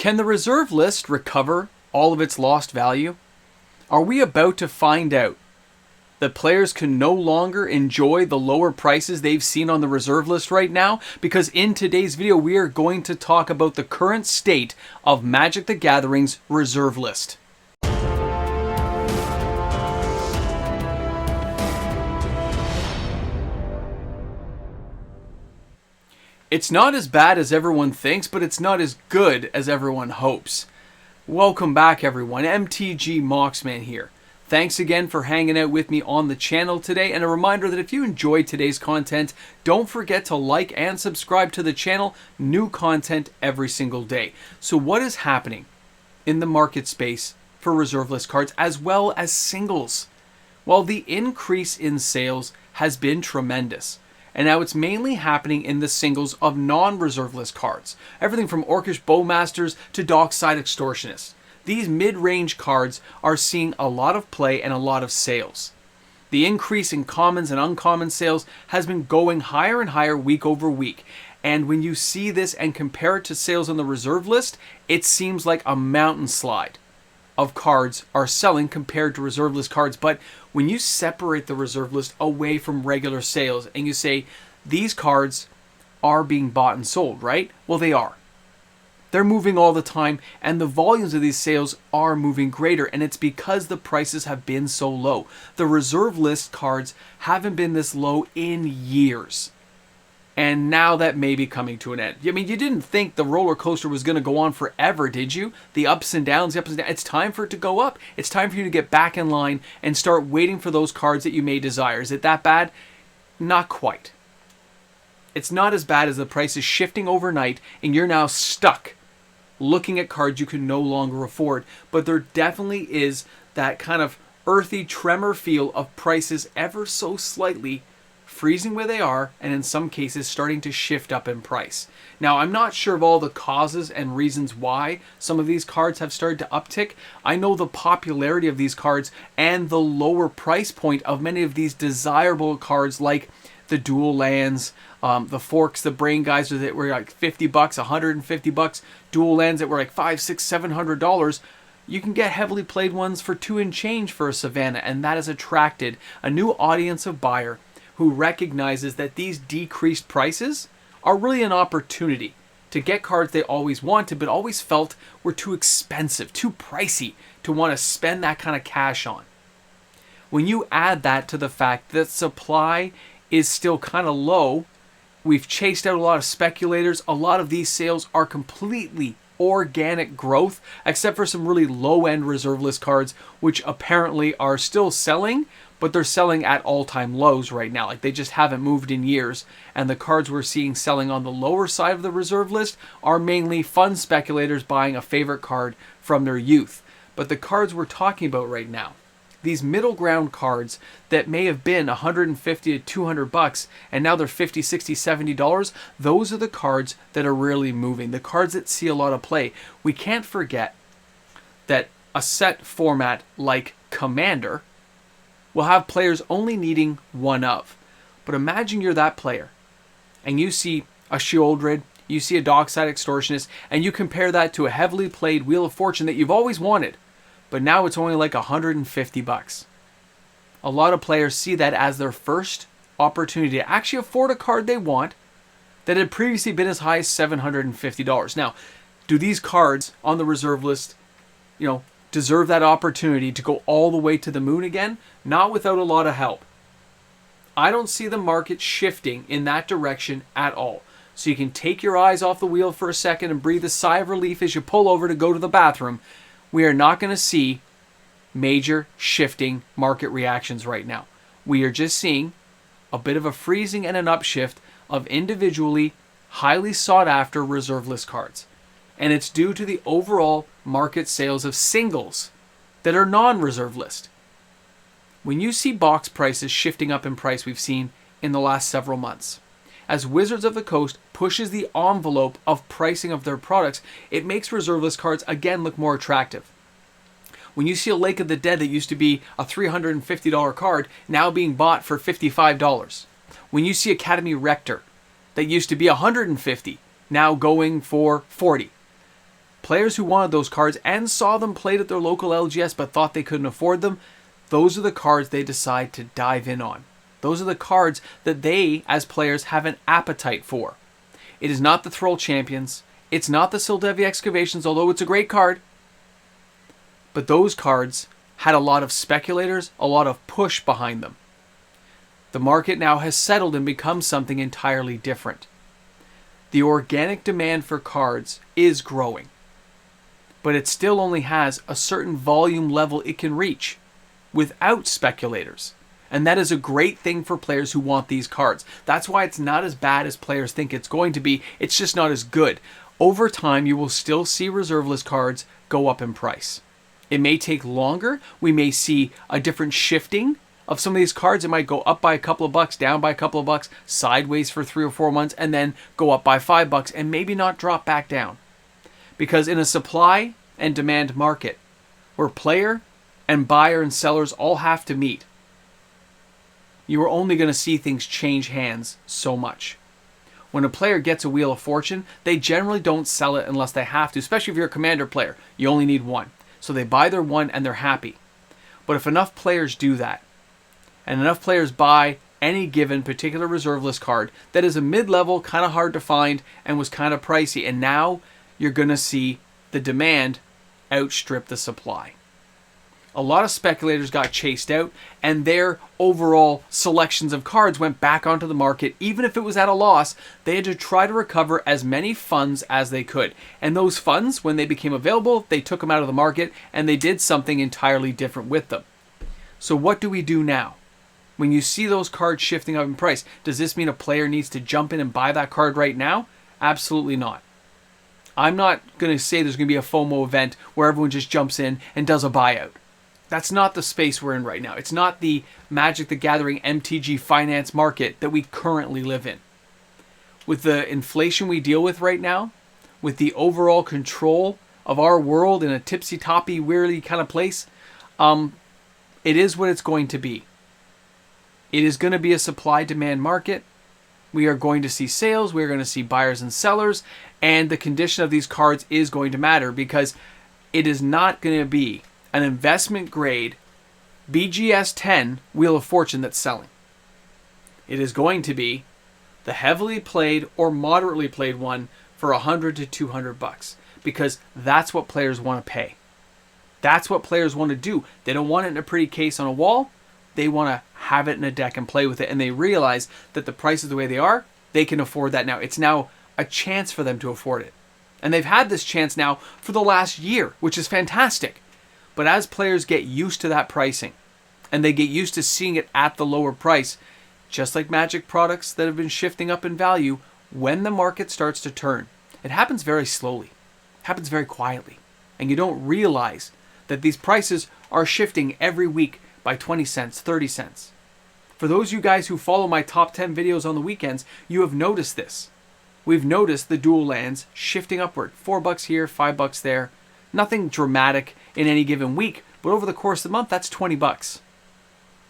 Can the reserve list recover all of its lost value? Are we about to find out that players can no longer enjoy the lower prices they've seen on the reserve list right now? Because in today's video, we are going to talk about the current state of Magic the Gathering's reserve list. It's not as bad as everyone thinks, but it's not as good as everyone hopes. Welcome back, everyone. MTG Moxman here. Thanks again for hanging out with me on the channel today, and a reminder that if you enjoyed today's content, don't forget to like and subscribe to the channel. New content every single day. So what is happening in the market space for reserve list cards as well as singles? Well, the increase in sales has been tremendous. And now it's mainly happening in the singles of non-reserve list cards. Everything from Orcish Bowmasters to Dockside Extortionists. These mid-range cards are seeing a lot of play and a lot of sales. The increase in commons and uncommon sales has been going higher and higher week over week. And when you see this and compare it to sales on the reserve list, it seems like a mountain slide of cards are selling compared to reserve list cards. But when you separate the reserve list away from regular sales and you say these cards are being bought and sold, right? Well, they are. They're moving all the time, and the volumes of these sales are moving greater, and it's because the prices have been so low. The reserve list cards haven't been this low in years. And now that may be coming to an end. I mean, you didn't think the roller coaster was going to go on forever, did you? The ups and downs, the ups and downs. It's time for it to go up. It's time for you to get back in line and start waiting for those cards that you may desire. Is it that bad? Not quite. It's not as bad as the price is shifting overnight and you're now stuck looking at cards you can no longer afford. But there definitely is that kind of earthy tremor feel of prices ever so slightly freezing where they are, and in some cases starting to shift up in price. Now, I'm not sure of all the causes and reasons why some of these cards have started to uptick. I know the popularity of these cards and the lower price point of many of these desirable cards like the dual lands, the forks, the brain geyser that were like $50, $150, dual lands that were like $500, $600, $700. You can get heavily played ones for $2 and change for a Savannah, and that has attracted a new audience of buyer who recognizes that these decreased prices are really an opportunity to get cards they always wanted but always felt were too expensive, too pricey to want to spend that kind of cash on. When you add that to the fact that supply is still kind of low, we've chased out a lot of speculators, a lot of these sales are completely organic growth, except for some really low-end reserve list cards, which apparently are still selling, but they're selling at all-time lows right now. Like, they just haven't moved in years. And the cards we're seeing selling on the lower side of the reserve list are mainly fun speculators buying a favorite card from their youth. But the cards we're talking about right now, these middle ground cards that may have been $150 to $200 and now they're $50, $60, $70, those are the cards that are really moving, the cards that see a lot of play. We can't forget that a set format like Commander will have players only needing one of. But imagine you're that player and you see a Sheoldred, you see a Dockside Extortionist, and you compare that to a heavily played Wheel of Fortune that you've always wanted, but now it's only like $150. A lot of players see that as their first opportunity to actually afford a card they want that had previously been as high as $750. Now, do these cards on the reserve list, deserve that opportunity to go all the way to the moon again? Not without a lot of help. I don't see the market shifting in that direction at all. So you can take your eyes off the wheel for a second and breathe a sigh of relief as you pull over to go to the bathroom. We are not going to see major shifting market reactions right now. We are just seeing a bit of a freezing and an upshift of individually highly sought after reserve list cards. And it's due to the overall market sales of singles that are non-reserve list. When you see box prices shifting up in price we've seen in the last several months, as Wizards of the Coast pushes the envelope of pricing of their products, it makes reserve list cards again look more attractive. When you see a Lake of the Dead that used to be a $350 card now being bought for $55. When you see Academy Rector that used to be $150 now going for $40. Players who wanted those cards and saw them played at their local LGS but thought they couldn't afford them, those are the cards they decide to dive in on. Those are the cards that they, as players, have an appetite for. It is not the Thrall Champions. It's not the Sildevia Excavations, although it's a great card. But those cards had a lot of speculators, a lot of push behind them. The market now has settled and become something entirely different. The organic demand for cards is growing, but it still only has a certain volume level it can reach without speculators. And that is a great thing for players who want these cards. That's why it's not as bad as players think it's going to be. It's just not as good. Over time, you will still see reserve list cards go up in price. It may take longer. We may see a different shifting of some of these cards. It might go up by a couple of bucks, down by a couple of bucks, sideways for 3 or 4 months, and then go up by $5 and maybe not drop back down. Because in a supply and demand market where player and buyer and sellers all have to meet, you are only going to see things change hands so much. When a player gets a Wheel of Fortune, they generally don't sell it unless they have to, especially if you're a commander player. You only need one. So they buy their one and they're happy. But if enough players do that, and enough players buy any given particular reserve list card that is a mid-level, kind of hard to find, and was kind of pricey, and now you're going to see the demand outstrip the supply. A lot of speculators got chased out, and their overall selections of cards went back onto the market. Even if it was at a loss, they had to try to recover as many funds as they could. And those funds, when they became available, they took them out of the market, and they did something entirely different with them. So what do we do now? When you see those cards shifting up in price, does this mean a player needs to jump in and buy that card right now? Absolutely not. I'm not going to say there's going to be a FOMO event where everyone just jumps in and does a buyout. That's not the space we're in right now. It's not the Magic the Gathering MTG finance market that we currently live in. With the inflation we deal with right now, with the overall control of our world in a tipsy-toppy, weirly kind of place, it is what it's going to be. It is going to be a supply-demand market. We are going to see sales. We're going to see buyers and sellers. And the condition of these cards is going to matter because it is not going to be an investment grade BGS 10 Wheel of Fortune that's selling. It is going to be the heavily played or moderately played one for $100 to $200 because that's what players want to pay. That's what players want to do. They don't want it in a pretty case on a wall. They want to have it in a deck and play with it, and they realize that the prices the way they are, they can afford that now. It's now a chance for them to afford it. And they've had this chance now for the last year, which is fantastic. But as players get used to that pricing, and they get used to seeing it at the lower price, just like Magic products that have been shifting up in value, when the market starts to turn, it happens very slowly. It happens very quietly. And you don't realize that these prices are shifting every week by 20 cents, 30 cents. For those of you guys who follow my top 10 videos on the weekends, you have noticed this. We've noticed the dual lands shifting upward. $4 here, $5 there. Nothing dramatic in any given week, but over the course of the month, that's $20.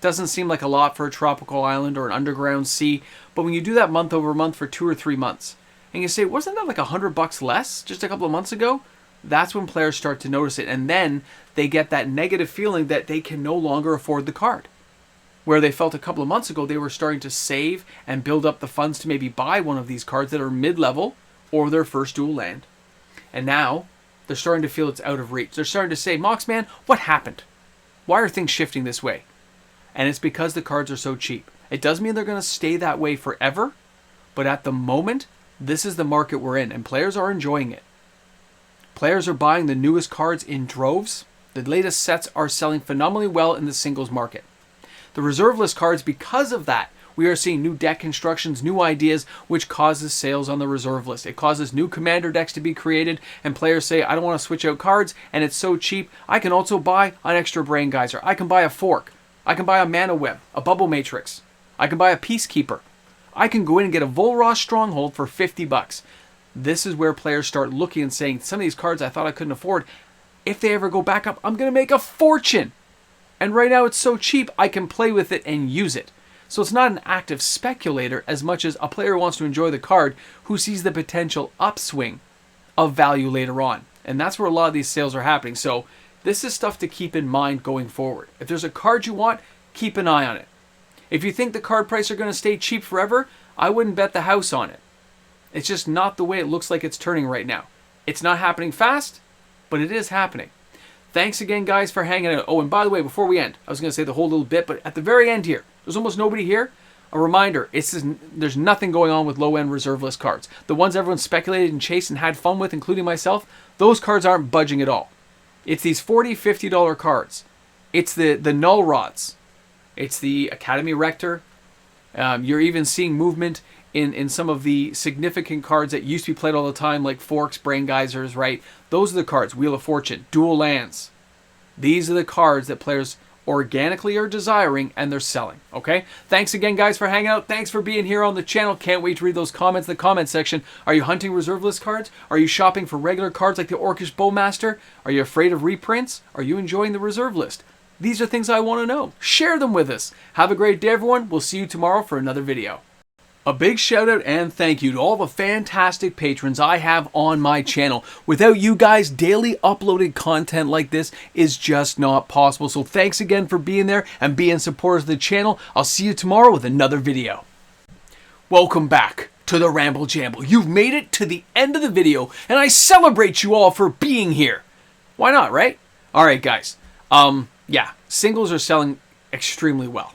Doesn't seem like a lot for a tropical island or an underground sea, but when you do that month over month for 2 or 3 months, and you say, wasn't that like $100 less just a couple of months ago? That's when players start to notice it, and then they get that negative feeling that they can no longer afford the card. Where they felt a couple of months ago they were starting to save and build up the funds to maybe buy one of these cards that are mid-level or their first dual land. And now they're starting to feel it's out of reach. They're starting to say, Moxman, what happened? Why are things shifting this way? And it's because the cards are so cheap. It doesn't mean they're going to stay that way forever, but at the moment, this is the market we're in, and players are enjoying it. Players are buying the newest cards in droves. The latest sets are selling phenomenally well in the singles market. The reserve list cards, because of that, we are seeing new deck constructions, new ideas, which causes sales on the reserve list. It causes new commander decks to be created, and players say, I don't want to switch out cards, and it's so cheap, I can also buy an extra Brain Geyser. I can buy a Fork. I can buy a Mana Web, a Bubble Matrix. I can buy a Peacekeeper. I can go in and get a Volroth Stronghold for $50. This is where players start looking and saying, some of these cards I thought I couldn't afford, if they ever go back up, I'm going to make a fortune. And right now it's so cheap, I can play with it and use it. So it's not an active speculator as much as a player who wants to enjoy the card who sees the potential upswing of value later on. And that's where a lot of these sales are happening. So this is stuff to keep in mind going forward. If there's a card you want, keep an eye on it. If you think the card prices are going to stay cheap forever, I wouldn't bet the house on it. It's just not the way it looks like it's turning right now. It's not happening fast, but it is happening. Thanks again, guys, for hanging out. Oh, and by the way, before we end, I was going to say the whole little bit, but at the very end here, there's almost nobody here. A reminder, there's nothing going on with low-end reserve list cards. The ones everyone speculated and chased and had fun with, including myself, those cards aren't budging at all. It's these $40, $50 cards. It's the Null Rods. It's the Academy Rector. You're even seeing movement in some of the significant cards that used to be played all the time, like Forks, Brain Geysers, right? Those are the cards. Wheel of Fortune, Dual Lands. These are the cards that players organically are desiring and they're selling. Okay? Thanks again, guys, for hanging out. Thanks for being here on the channel. Can't wait to read those comments in the comment section. Are you hunting reserve list cards? Are you shopping for regular cards like the Orcish Bowmaster? Are you afraid of reprints? Are you enjoying the reserve list? These are things I want to know. Share them with us. Have a great day, everyone. We'll see you tomorrow for another video. A big shout out and thank you to all the fantastic patrons I have on my channel. Without you guys, daily uploaded content like this is just not possible. So thanks again for being there and being supporters of the channel. I'll see you tomorrow with another video. Welcome back to the Ramble Jamble. You've made it to the end of the video and I celebrate you all for being here. Why not, right? All right, guys. Yeah, singles are selling extremely well.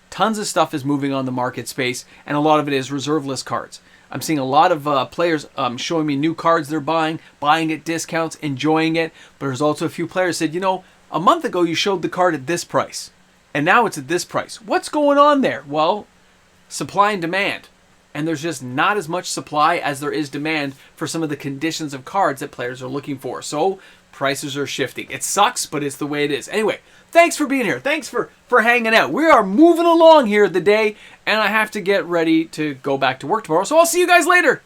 Tons of stuff is moving on the market space, and a lot of it is reserve list cards. I'm seeing a lot of players showing me new cards they're buying at discounts, enjoying it. But there's also a few players said, you know, a month ago you showed the card at this price, and now it's at this price. What's going on there? Well, supply and demand. And there's just not as much supply as there is demand for some of the conditions of cards that players are looking for. So prices are shifting. It sucks, but it's the way it is. Anyway, thanks for being here. Thanks for hanging out. We are moving along here the day, and I have to get ready to go back to work tomorrow. So I'll see you guys later.